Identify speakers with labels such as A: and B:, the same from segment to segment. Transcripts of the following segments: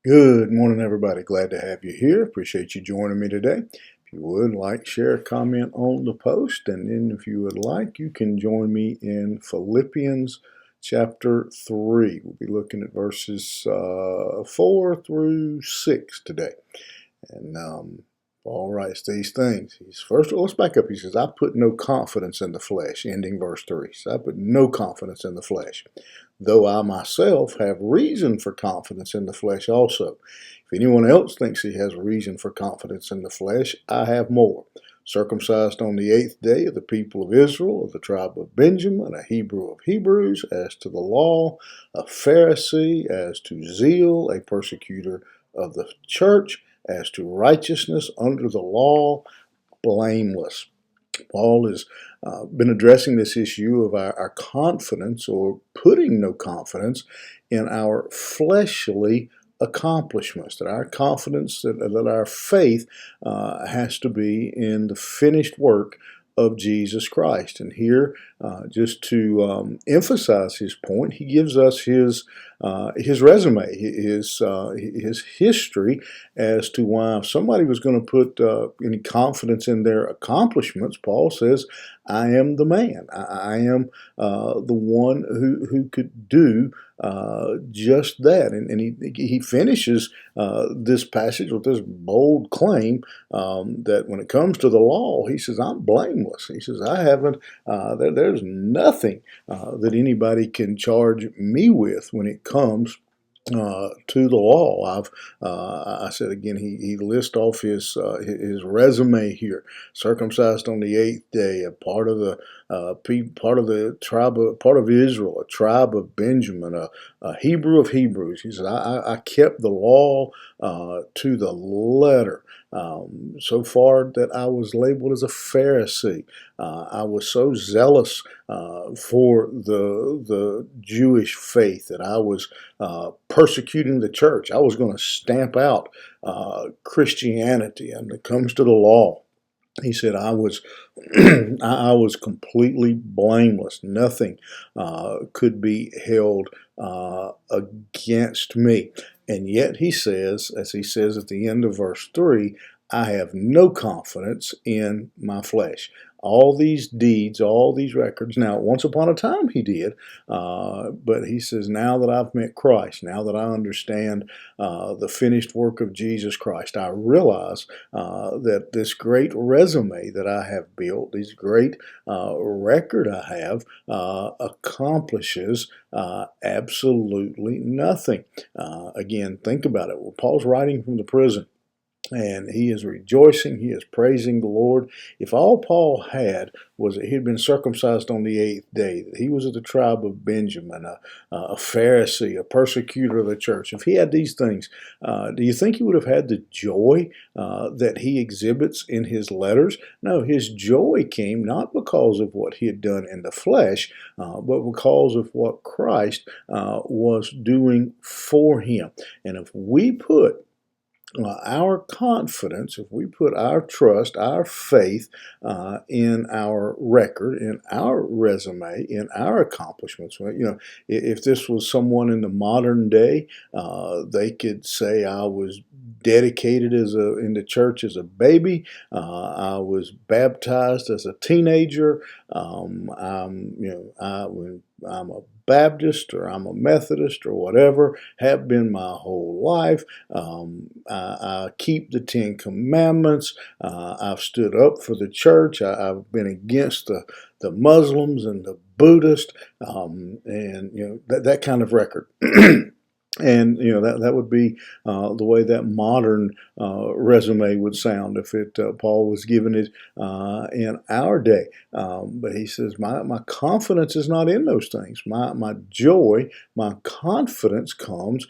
A: Good morning, everybody. Glad to have you here. Appreciate you joining me today. If you would like, share, comment on the post, and then if you would like, you can join me in Philippians chapter 3. We'll be looking at verses 4 through 6 today. And Paul writes these things. First, let's back up. He says, I put no confidence in the flesh, ending verse 3. So I put no confidence in the flesh, though I myself have reason for confidence in the flesh also. If anyone else thinks he has reason for confidence in the flesh, I have more. Circumcised on the 8th day of the people of Israel, of the tribe of Benjamin, a Hebrew of Hebrews, as to the law, a Pharisee, as to zeal, a persecutor of the church, as to righteousness under the law, blameless. Paul has been addressing this issue of our confidence, or putting no confidence in our fleshly accomplishments, that our confidence, that our faith has to be in the finished work of Jesus Christ. And here, just to emphasize his point, he gives us his resume, his history as to why if somebody was going to put any confidence in their accomplishments, Paul says, I am the man. I am the one who could do just that. And he finishes this passage with this bold claim that when it comes to the law, he says, I'm blameless. He says, I haven't, there's nothing that anybody can charge me with when it comes to the law. I said again, he lists off his resume here: circumcised on the 8th day, a part of the part of Israel, a tribe of Benjamin, a Hebrew of Hebrews. He said, I kept the law to the letter. So far that I was labeled as a Pharisee. I was so zealous for the Jewish faith that I was persecuting the church. I was going to stamp out Christianity. And when it comes to the law, he said, I was I was completely blameless. Nothing could be held against me. And yet he says, as he says at the end of verse 3, I have no confidence in my flesh. All these deeds, all these records. Now, once upon a time he did, but he says, now that I've met Christ, now that I understand the finished work of Jesus Christ, I realize that this great resume that I have built, this great record I have, accomplishes absolutely nothing. Again, think about it. Well, Paul's writing from the prison, and he is rejoicing, he is praising the Lord. If all Paul had was that he had been circumcised on the 8th day, that he was of the tribe of Benjamin, a Pharisee, a persecutor of the church, if he had these things, do you think he would have had the joy that he exhibits in his letters? No, his joy came not because of what he had done in the flesh, but because of what Christ was doing for him. And if we put our confidence, if we put our trust, our faith in our record, in our resume, in our accomplishments, if this was someone in the modern day, they could say, I was dedicated in the church as a baby. I was baptized as a teenager. I'm a Baptist, or I'm a Methodist, or whatever, have been my whole life. I keep the 10 Commandments. I've stood up for the church. I've been against the Muslims and the Buddhists, and that kind of record. And that would be the way that modern resume would sound if Paul was given it in our day. But he says, my confidence is not in those things. My joy, my confidence comes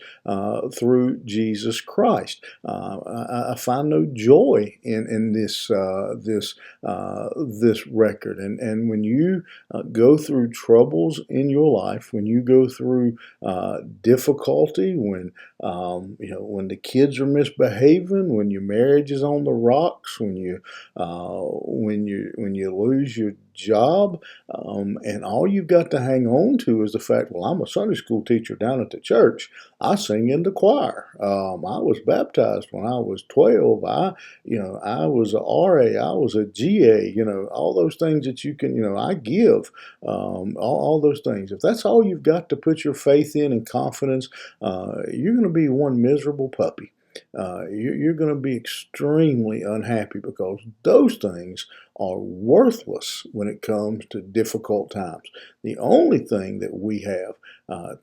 A: through Jesus Christ. I find no joy in this record. And when you go through troubles in your life, when you go through difficulty, when the kids are misbehaving, when your marriage is on the rocks, when you lose your job, and all you've got to hang on to is the fact, well, I'm a Sunday school teacher down at the church. I sing in the choir. I was baptized when I was 12. I was a RA. I was a GA. All those things that you can, I give, all those things. If that's all you've got to put your faith in and confidence, you're going to be one miserable puppy. You're going to be extremely unhappy because those things are worthless when it comes to difficult times. The only thing that we have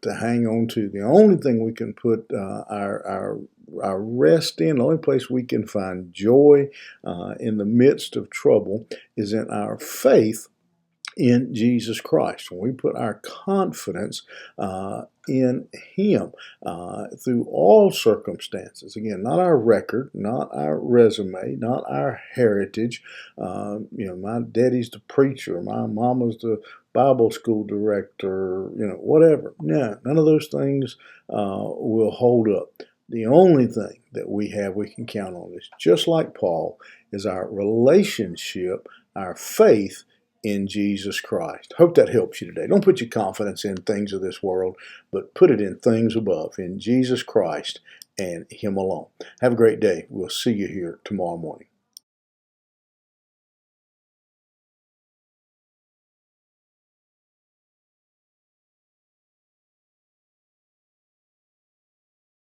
A: to hang on to, the only thing we can put our rest in, the only place we can find joy in the midst of trouble is in our faith in Jesus Christ. When we put our confidence in Him through all circumstances. Again, not our record, not our resume, not our heritage. My daddy's the preacher, my mama's the Bible school director, whatever. No, none of those things will hold up. The only thing that we can count on is, just like Paul, is our relationship, our faith in Jesus Christ. Hope that helps you today. Don't put your confidence in things of this world, but put it in things above, in Jesus Christ and Him alone. Have a great day. We'll see you here tomorrow morning.